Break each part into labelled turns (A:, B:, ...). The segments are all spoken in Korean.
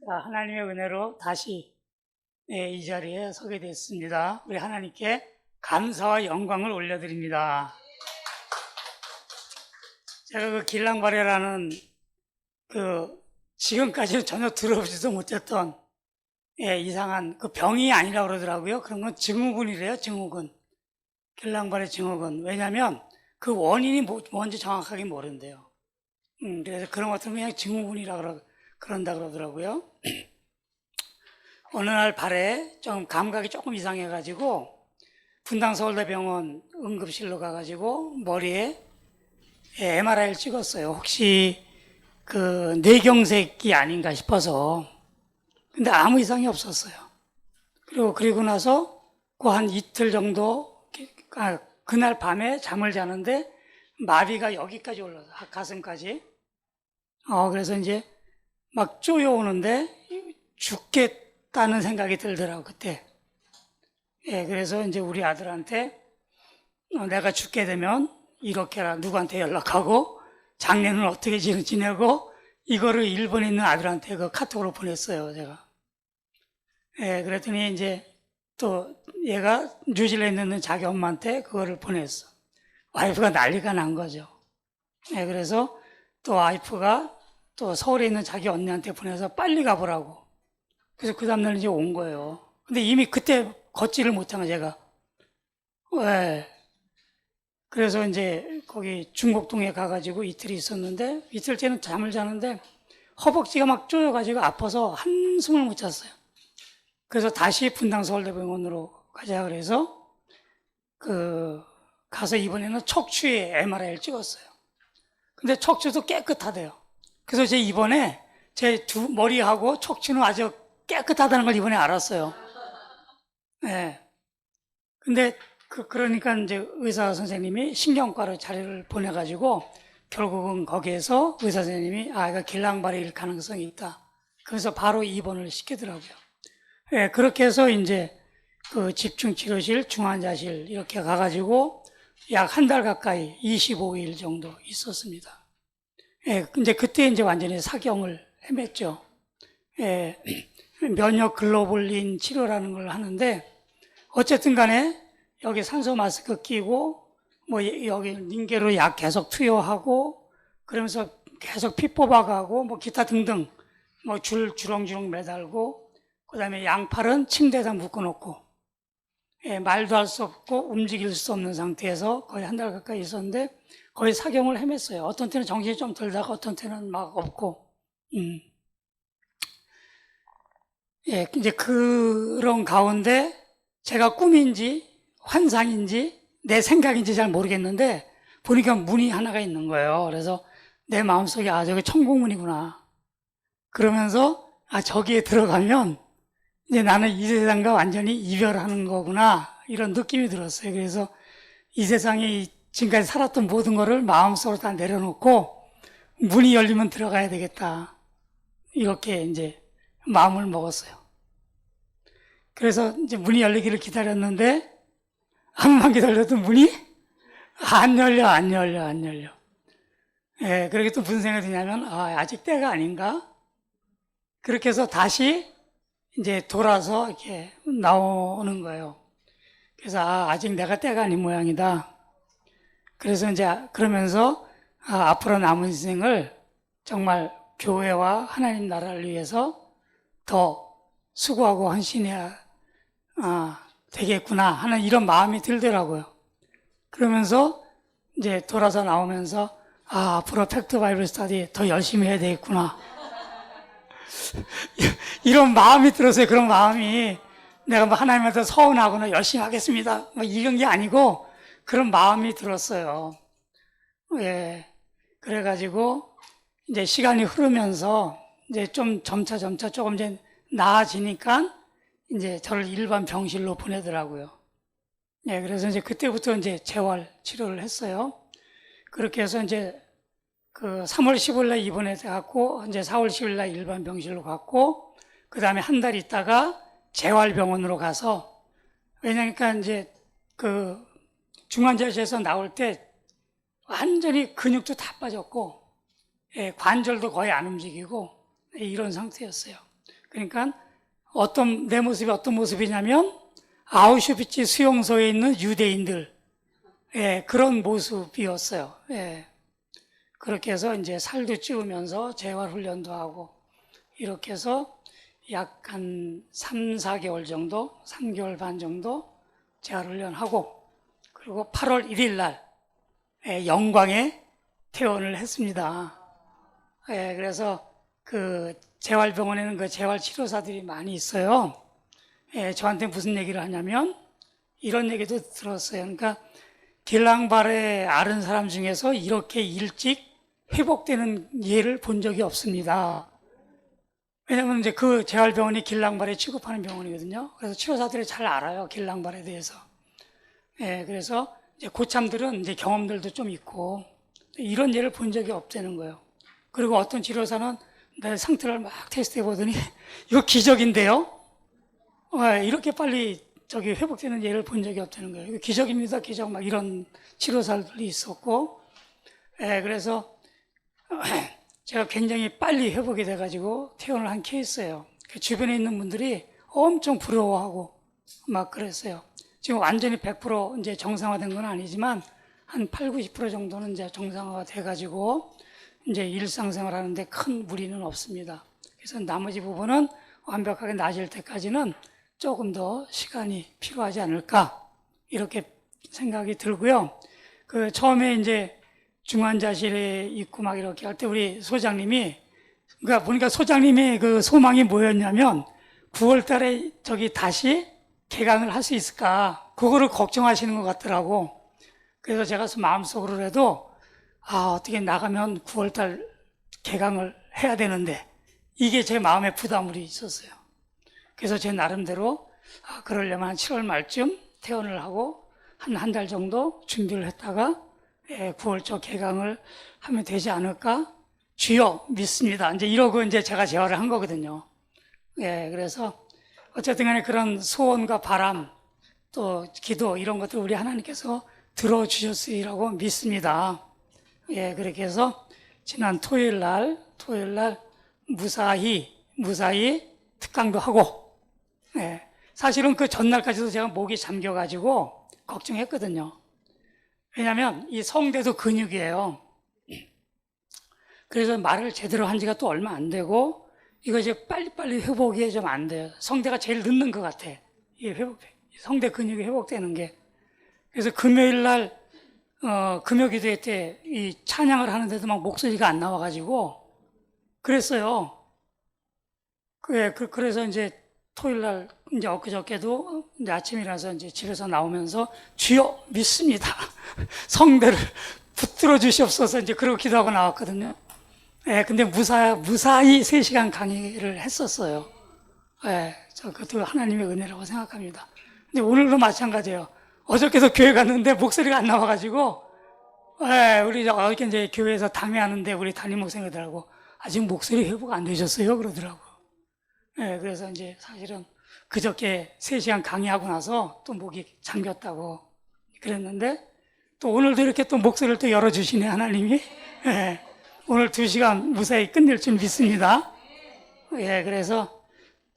A: 자, 하나님의 은혜로 다시 이 자리에 서게 됐습니다. 우리 하나님께 감사와 영광을 올려드립니다. 제가 그 길랑바레라는 지금까지는 전혀 들어보지도 못했던 이상한 그 병이 아니라고 그러더라고요. 그런 건 증후군이래요, 증후군. 길랑바레 증후군. 왜냐면 그 원인이 뭔지 정확하게 모른대요. 그래서 그런 것들은 그냥 증후군이라고 그런다 그러더라고요. 어느 날 발에 좀 감각이 조금 이상해가지고 분당 서울대병원 응급실로 가가지고 머리에 MRI를 찍었어요. 혹시 그 뇌경색이 아닌가 싶어서. 근데 아무 이상이 없었어요. 그리고 나서 그 한 이틀 정도, 그날 밤에 잠을 자는데 마비가 여기까지 올라서 가슴까지. 그래서 이제 막 쪼여오는데 죽겠다는 생각이 들더라고, 그때. 그래서 이제 우리 아들한테 내가 죽게 되면 이렇게라 누구한테 연락하고 장례는 어떻게 지내고 이거를 일본에 있는 아들한테 그 카톡으로 보냈어요, 제가. 그랬더니 이제 또 얘가 뉴질랜드에 있는 자기 엄마한테 그거를 보냈어. 와이프가 난리가 난 거죠. 그래서 또 와이프가 또 서울에 있는 자기 언니한테 보내서 빨리 가보라고. 그래서 그 다음날 이제 온 거예요. 근데 이미 그때 걷지를 못한 거 제가. 그래서 이제 거기 중곡동에 가가지고 이틀 있었는데 이틀째는 잠을 자는데 허벅지가 막 쪼여가지고 아파서 한숨을 못 잤어요. 그래서 다시 분당 서울대병원으로 가자 그래서 가서 이번에는 척추에 MRI를 찍었어요. 근데 척추도 깨끗하대요. 그래서 제 이번에 제 머리하고 척추는 아주 깨끗하다는 걸 이번에 알았어요. 근데 그러니까 이제 의사 선생님이 신경과로 자료를 보내가지고 결국은 거기에서 의사 선생님이 이거 길랑바레일 가능성이 있다. 그래서 바로 입원을 시키더라고요. 그렇게 해서 이제 그 집중치료실, 중환자실 이렇게 가가지고 약 한 달 가까이 25일 정도 있었습니다. 이제 그때 이제 완전히 사경을 헤맸죠. 면역 글로불린 치료라는 걸 하는데 어쨌든 간에 여기 산소 마스크 끼고 뭐 여기 링게로 약 계속 투여하고 그러면서 계속 피 뽑아가고 뭐 기타 등등 뭐 주렁주렁 매달고 그다음에 양팔은 침대에다 묶어놓고 말도 할 수 없고 움직일 수 없는 상태에서 거의 한 달 가까이 있었는데 거의 사경을 헤맸어요. 어떤 때는 정신이 좀 들다가 어떤 때는 막 없고 이제 그런 가운데 제가 꿈인지 환상인지 내 생각인지 잘 모르겠는데 보니까 문이 하나가 있는 거예요. 그래서 내 마음속에 저기 천국문이구나. 그러면서 저기에 들어가면 이제 나는 이 세상과 완전히 이별하는 거구나 이런 느낌이 들었어요. 그래서 이 세상에 지금까지 살았던 모든 거를 마음속으로 다 내려놓고 문이 열리면 들어가야 되겠다 이렇게 이제 마음을 먹었어요. 그래서 이제 문이 열리기를 기다렸는데 한번만 기다려도 문이 안 열려. 그렇게 또 무슨 생각이 드냐면 아직 때가 아닌가? 그렇게 해서 다시 이제 돌아서 이렇게 나오는 거예요. 그래서 아직 내가 때가 아닌 모양이다. 그래서 이제 그러면서 앞으로 남은 인생을 정말 교회와 하나님 나라를 위해서 더 수고하고 헌신해야 되겠구나 하는 이런 마음이 들더라고요. 그러면서 이제 돌아서 나오면서 앞으로 팩트 바이블 스터디 더 열심히 해야 되겠구나. 이런 마음이 들었어요. 그런 마음이 내가 뭐 하나님한테 서운하거나 열심히 하겠습니다. 뭐 이런 게 아니고 그런 마음이 들었어요. 그래가지고 이제 시간이 흐르면서 이제 좀 점차 조금 이제 나아지니까 이제 저를 일반 병실로 보내더라고요. 그래서 이제 그때부터 이제 재활 치료를 했어요. 그렇게 해서 이제 3월 15일 날 입원해 갖고 이제 4월 10일 날 일반 병실로 갔고 그 다음에 한 달 있다가 재활병원으로 가서 왜냐니까 이제 중환자실에서 나올 때 완전히 근육도 다 빠졌고 관절도 거의 안 움직이고 이런 상태였어요. 그러니까 내 모습이 어떤 모습이냐면 아우슈비츠 수용소에 있는 유대인들, 예, 그런 모습이었어요. 예. 그렇게 해서 이제 살도 찌우면서 재활 훈련도 하고 이렇게 해서 약 한 3, 4개월 정도, 3개월 반 정도 재활 훈련하고 그리고 8월 1일 날 영광에 퇴원을 했습니다. 예, 그래서 그 재활병원에는 그 재활치료사들이 많이 있어요. 예, 저한테 무슨 얘기를 하냐면 이런 얘기도 들었어요. 그러니까 길랑발에 앓은 사람 중에서 이렇게 일찍 회복되는 예를 본 적이 없습니다. 왜냐면 이제 그 재활병원이 길랑발에 취급하는 병원이거든요. 그래서 치료사들이 잘 알아요. 길랑발에 대해서. 예, 그래서 이제 고참들은 이제 경험들도 좀 있고 이런 예를 본 적이 없다는 거예요. 그리고 어떤 치료사는 내 상태를 막 테스트해 보더니 이거 기적인데요? 이렇게 빨리 회복되는 예를 본 적이 없다는 거예요. 이거 기적입니다, 기적. 막 이런 치료사들이 있었고, 그래서 제가 굉장히 빨리 회복이 돼가지고 퇴원을 한 케이스예요. 그 주변에 있는 분들이 엄청 부러워하고 막 그랬어요. 지금 완전히 100% 이제 정상화된 건 아니지만 한 8, 90% 정도는 이제 정상화가 돼가지고 이제 일상생활 하는데 큰 무리는 없습니다. 그래서 나머지 부분은 완벽하게 나아질 때까지는 조금 더 시간이 필요하지 않을까 이렇게 생각이 들고요. 그 처음에 이제 중환자실에 있고 막 이렇게 할 때 우리 소장님이 그러니까 보니까 소장님의 그 소망이 뭐였냐면 9월 달에 다시 개강을 할 수 있을까 그거를 걱정하시는 것 같더라고. 그래서 제가 마음속으로라도 어떻게 나가면 9월 달 개강을 해야 되는데 이게 제 마음의 부담이 있었어요. 그래서 제 나름대로 그러려면 한 7월 말쯤 퇴원을 하고 한 달 정도 준비를 했다가 9월 초 개강을 하면 되지 않을까? 주여 믿습니다. 이제 이러고 이제 제가 재활을 한 거거든요. 예, 그래서 어쨌든 간에 그런 소원과 바람 또 기도 이런 것들 우리 하나님께서 들어주셨으리라고 믿습니다. 예, 그렇게 해서 지난 토요일 날 무사히 특강도 하고, 예, 사실은 그 전날까지도 제가 목이 잠겨가지고 걱정했거든요. 왜냐하면 이 성대도 근육이에요. 그래서 말을 제대로 한 지가 또 얼마 안 되고 이거 이제 빨리빨리 회복이 좀 안 돼요. 성대가 제일 늦는 것 같아. 이 성대 근육이 회복되는 게. 그래서 금요일 날 금요 기도회 때 이 찬양을 하는데도 막 목소리가 안 나와가지고 그랬어요. 그래서 이제 토요일 날 이제 엊그저께도 이제 아침이라서 이제 집에서 나오면서 주여 믿습니다. 성대를 붙들어 주시옵소서 이제 그러고 기도하고 나왔거든요. 예, 근데 무사히 3시간 강의를 했었어요. 예, 그것도 하나님의 은혜라고 생각합니다. 근데 오늘도 마찬가지예요. 어저께도 교회 갔는데 목소리가 안 나와가지고, 예, 우리 어저께 이제 교회에서 당회하는데 우리 담임 목사님들하고 아직 목소리 회복 안 되셨어요? 그러더라고. 예, 그래서 이제 사실은 그저께 3시간 강의하고 나서 또 목이 잠겼다고 그랬는데 또 오늘도 이렇게 또 목소리를 또 열어주시네, 하나님이. 예, 오늘 2시간 무사히 끝낼 줄 믿습니다. 예, 그래서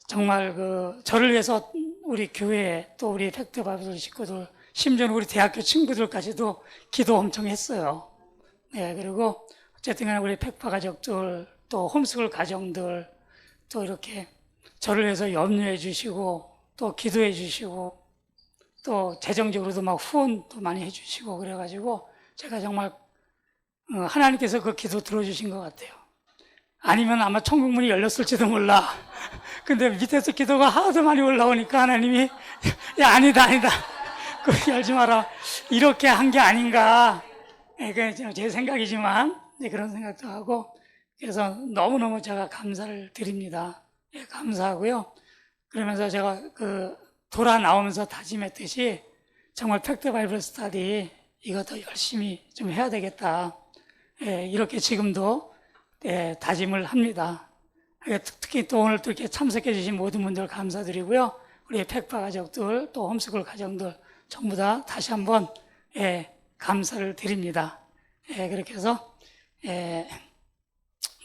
A: 정말 저를 위해서 우리 교회 또 우리 팩트 바이블 식구들 심지어 우리 대학교 친구들까지도 기도 엄청 했어요. 예, 그리고 어쨌든 간에 우리 팩파 가족들 또 홈스쿨 가정들 또 이렇게 저를 위해서 염려해 주시고 또 기도해 주시고 또 재정적으로도 막 후원도 많이 해 주시고 그래가지고 제가 정말 하나님께서 그 기도 들어주신 것 같아요. 아니면 아마 천국문이 열렸을지도 몰라. 근데 밑에서 기도가 하도 많이 올라오니까 하나님이 야 아니다 그거 열지 마라 이렇게 한 게 아닌가. 제 생각이지만 그런 생각도 하고 그래서 너무너무 제가 감사를 드립니다. 예, 감사하고요. 그러면서 제가 돌아 나오면서 다짐했듯이 정말 팩트 바이블 스터디 이것도 열심히 좀 해야 되겠다. 예, 이렇게 지금도 다짐을 합니다. 특히 또 오늘 또 이렇게 참석해 주신 모든 분들 감사드리고요. 우리 팩파 가족들 또 홈스쿨 가정들 전부 다 다시 한번 감사를 드립니다. 그렇게 해서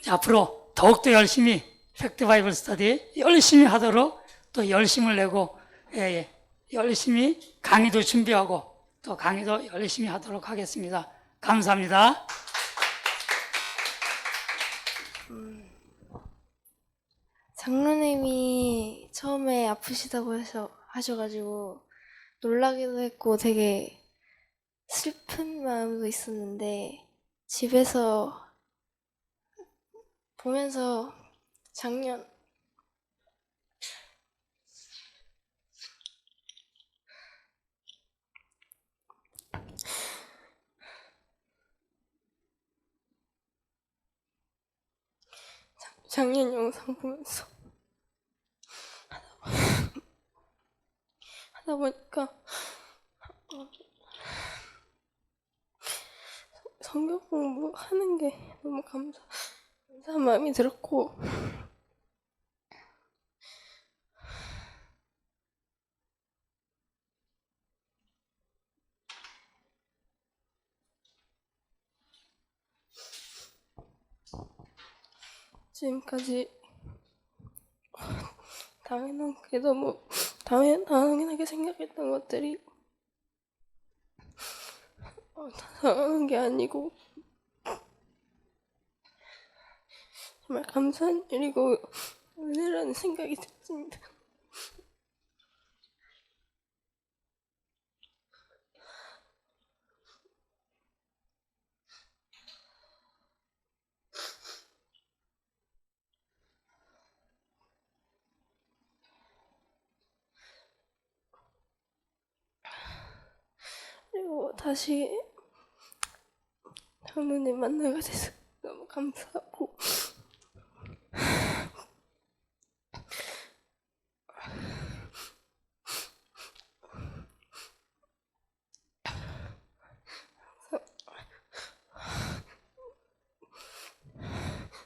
A: 앞으로 더욱더 열심히 팩트 바이블 스터디 열심히 하도록 또 열심을 내고 열심히 강의도 준비하고 또 강의도 열심히 하도록 하겠습니다. 감사합니다.
B: 장로님이 처음에 아프시다고 하셔가지고 놀라기도 했고 되게 슬픈 마음도 있었는데 집에서 보면서 작년 영상 보면서 하다 보니까 성경 공부하는 게 너무 감사한 마음이 들었고 지금까지 당연하게 생각했던 것들이 다 당연한 게 아니고 정말 감사한 일이고 은혜라는 생각이 들었습니다. 그리고 다시 장로님 만나게 돼서 너무 감사하고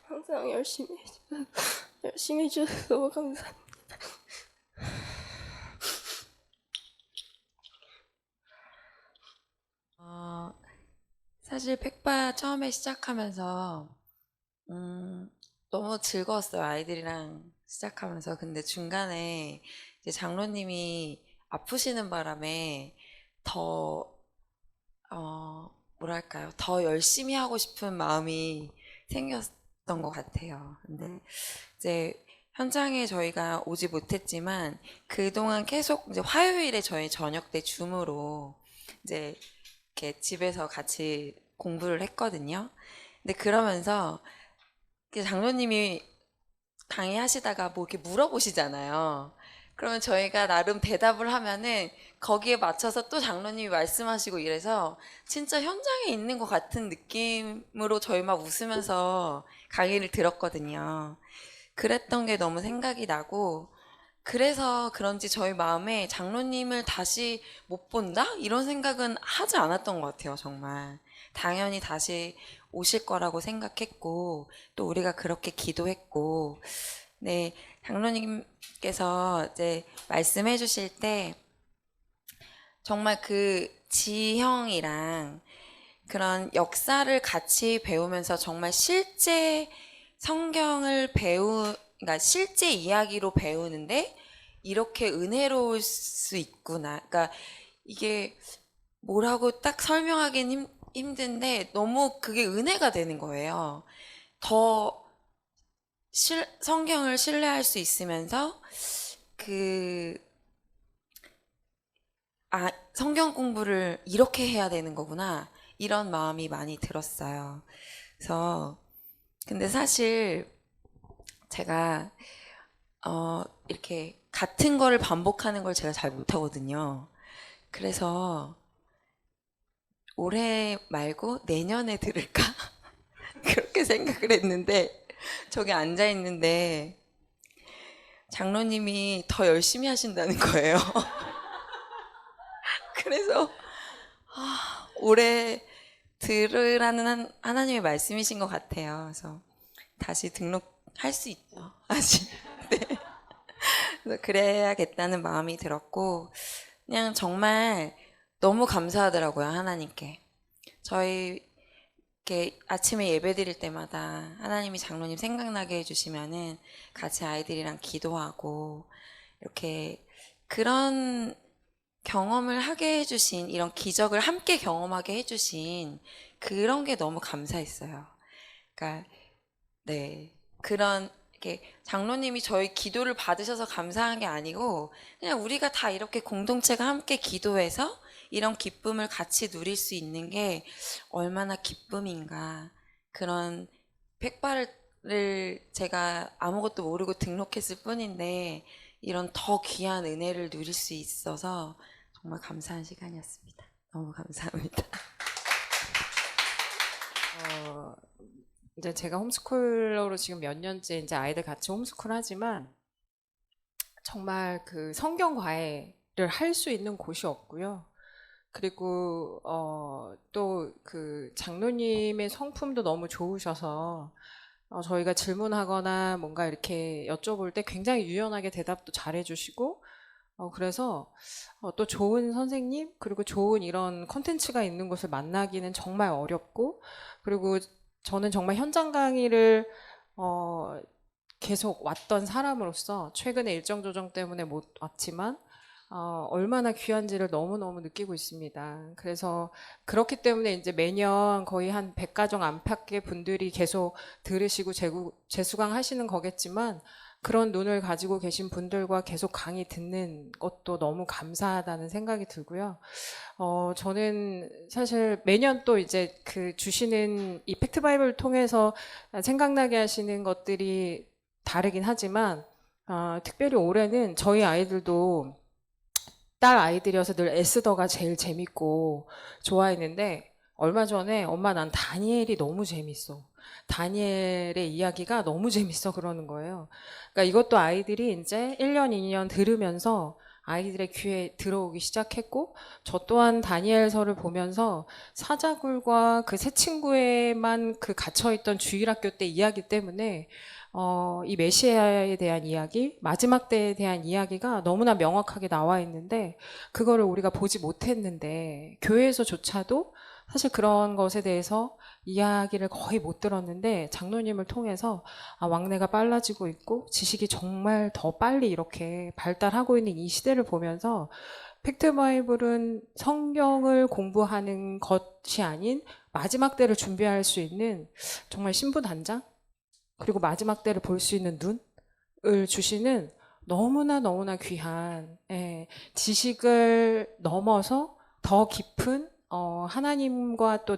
B: 항상 열심히 해주셔서 너무 감사합니다.
C: 사실 팩바 처음에 시작하면서 너무 즐거웠어요. 아이들이랑 시작하면서. 근데 중간에 이제 장로님이 아프시는 바람에 더 뭐랄까요, 더 열심히 하고 싶은 마음이 생겼던 것 같아요. 근데 이제 현장에 저희가 오지 못했지만 그동안 계속 이제 화요일에 저희 저녁 때 줌으로 이제 이렇게 집에서 같이 공부를 했거든요. 근데 그러면서 장로님이 강의하시다가 뭐 이렇게 물어보시잖아요. 그러면 저희가 나름 대답을 하면은 거기에 맞춰서 또 장로님이 말씀하시고 이래서 진짜 현장에 있는 것 같은 느낌으로 저희 막 웃으면서 강의를 들었거든요. 그랬던 게 너무 생각이 나고, 그래서 그런지 저희 마음에 장로님을 다시 못 본다? 이런 생각은 하지 않았던 것 같아요, 정말. 당연히 다시 오실 거라고 생각했고, 또 우리가 그렇게 기도했고, 네, 장로님께서 이제 말씀해 주실 때, 정말 그 지형이랑 그런 역사를 같이 배우면서 정말 실제 성경을 그러니까 실제 이야기로 배우는데 이렇게 은혜로울 수 있구나. 그러니까 이게 뭐라고 딱 설명하기는 힘든데 너무 그게 은혜가 되는 거예요. 더 성경을 신뢰할 수 있으면서 성경 공부를 이렇게 해야 되는 거구나. 이런 마음이 많이 들었어요. 그래서 근데 사실 제가 이렇게 같은 거를 반복하는 걸 제가 잘 못하거든요. 그래서 올해 말고 내년에 들을까? 그렇게 생각을 했는데 저기 앉아 있는데 장로님이 더 열심히 하신다는 거예요. 그래서 올해 들으라는 하나님의 말씀이신 것 같아요. 그래서 다시 등록할 수 있죠. 아직. 네. 그래서 그래야겠다는 마음이 들었고, 그냥 정말 너무 감사하더라고요, 하나님께. 저희 이렇게 아침에 예배 드릴 때마다 하나님이 장로님 생각나게 해주시면은 같이 아이들이랑 기도하고 이렇게 그런 경험을 하게 해주신, 이런 기적을 함께 경험하게 해주신 그런 게 너무 감사했어요. 그러니까 네, 그런 이렇게 장로님이 저희 기도를 받으셔서 감사한 게 아니고 그냥 우리가 다 이렇게 공동체가 함께 기도해서 이런 기쁨을 같이 누릴 수 있는 게 얼마나 기쁨인가. 그런 백발을 제가 아무것도 모르고 등록했을 뿐인데 이런 더 귀한 은혜를 누릴 수 있어서 정말 감사한 시간이었습니다. 너무 감사합니다.
D: 어, 이제 제가 홈스쿨러로 지금 몇 년째 이제 아이들 같이 홈스쿨 하지만 정말 그 성경 과외를 할 수 있는 곳이 없고요. 그리고 또 그 장로님의 성품도 너무 좋으셔서 저희가 질문하거나 뭔가 이렇게 여쭤볼 때 굉장히 유연하게 대답도 잘해주시고 그래서 또 좋은 선생님 그리고 좋은 이런 콘텐츠가 있는 곳을 만나기는 정말 어렵고 그리고 저는 정말 현장 강의를 계속 왔던 사람으로서 최근에 일정 조정 때문에 못 왔지만 얼마나 귀한지를 너무너무 느끼고 있습니다. 그래서 그렇기 때문에 이제 매년 거의 한 100가정 안팎의 분들이 계속 들으시고 재수강 하시는 거겠지만 그런 눈을 가지고 계신 분들과 계속 강의 듣는 것도 너무 감사하다는 생각이 들고요. 저는 사실 매년 또 이제 그 주시는 이 팩트 바이블을 통해서 생각나게 하시는 것들이 다르긴 하지만, 특별히 올해는 저희 아이들도 딸 아이들이어서 늘 에스더가 제일 재밌고 좋아했는데, 얼마 전에 엄마 난 다니엘이 너무 재밌어. 다니엘의 이야기가 너무 재밌어 그러는 거예요. 그러니까 이것도 아이들이 이제 1년, 2년 들으면서 아이들의 귀에 들어오기 시작했고 저 또한 다니엘서를 보면서 사자굴과 그 세 친구에만 그 갇혀있던 주일학교 때 이야기 때문에 이 메시아에 대한 이야기, 마지막 때에 대한 이야기가 너무나 명확하게 나와 있는데 그거를 우리가 보지 못했는데 교회에서조차도 사실 그런 것에 대해서 이야기를 거의 못 들었는데 장로님을 통해서 왕래가 빨라지고 있고 지식이 정말 더 빨리 이렇게 발달하고 있는 이 시대를 보면서 팩트 바이블은 성경을 공부하는 것이 아닌 마지막 때를 준비할 수 있는 정말 신부 단장 그리고 마지막 때를 볼 수 있는 눈을 주시는 너무나 귀한 지식을 넘어서 더 깊은 하나님과 또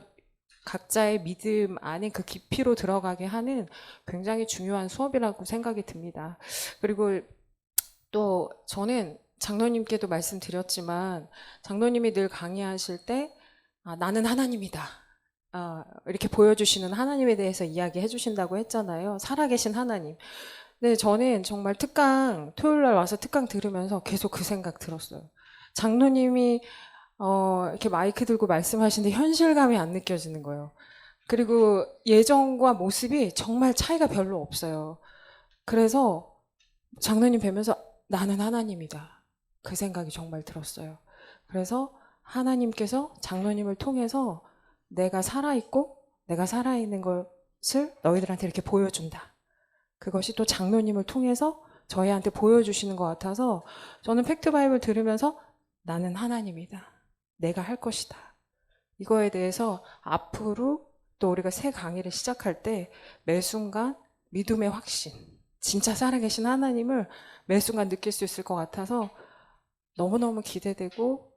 D: 각자의 믿음 안에 그 깊이로 들어가게 하는 굉장히 중요한 수업이라고 생각이 듭니다. 그리고 또 저는 장로님께도 말씀드렸지만 장로님이 늘 강의하실 때 나는 하나님이다. 이렇게 보여주시는 하나님에 대해서 이야기해 주신다고 했잖아요. 살아계신 하나님. 네, 저는 정말 토요일날 와서 특강 들으면서 계속 그 생각 들었어요. 장로님이 이렇게 마이크 들고 말씀하시는데 현실감이 안 느껴지는 거예요. 그리고 예전과 모습이 정말 차이가 별로 없어요. 그래서 장로님 뵈면서 나는 하나님이다. 그 생각이 정말 들었어요. 그래서 하나님께서 장로님을 통해서 내가 살아있고 내가 살아있는 것을 너희들한테 이렇게 보여준다. 그것이 또 장로님을 통해서 저희한테 보여주시는 것 같아서 저는 팩트 바이블 들으면서 나는 하나님이다. 내가 할 것이다. 이거에 대해서 앞으로 또 우리가 새 강의를 시작할 때 매 순간 믿음의 확신, 진짜 살아계신 하나님을 매 순간 느낄 수 있을 것 같아서 너무너무 기대되고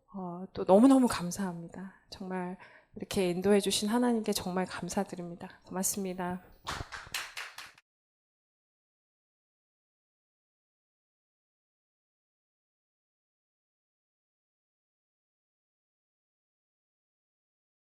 D: 또 너무너무 감사합니다. 정말 이렇게 인도해 주신 하나님께 정말 감사드립니다. 고맙습니다.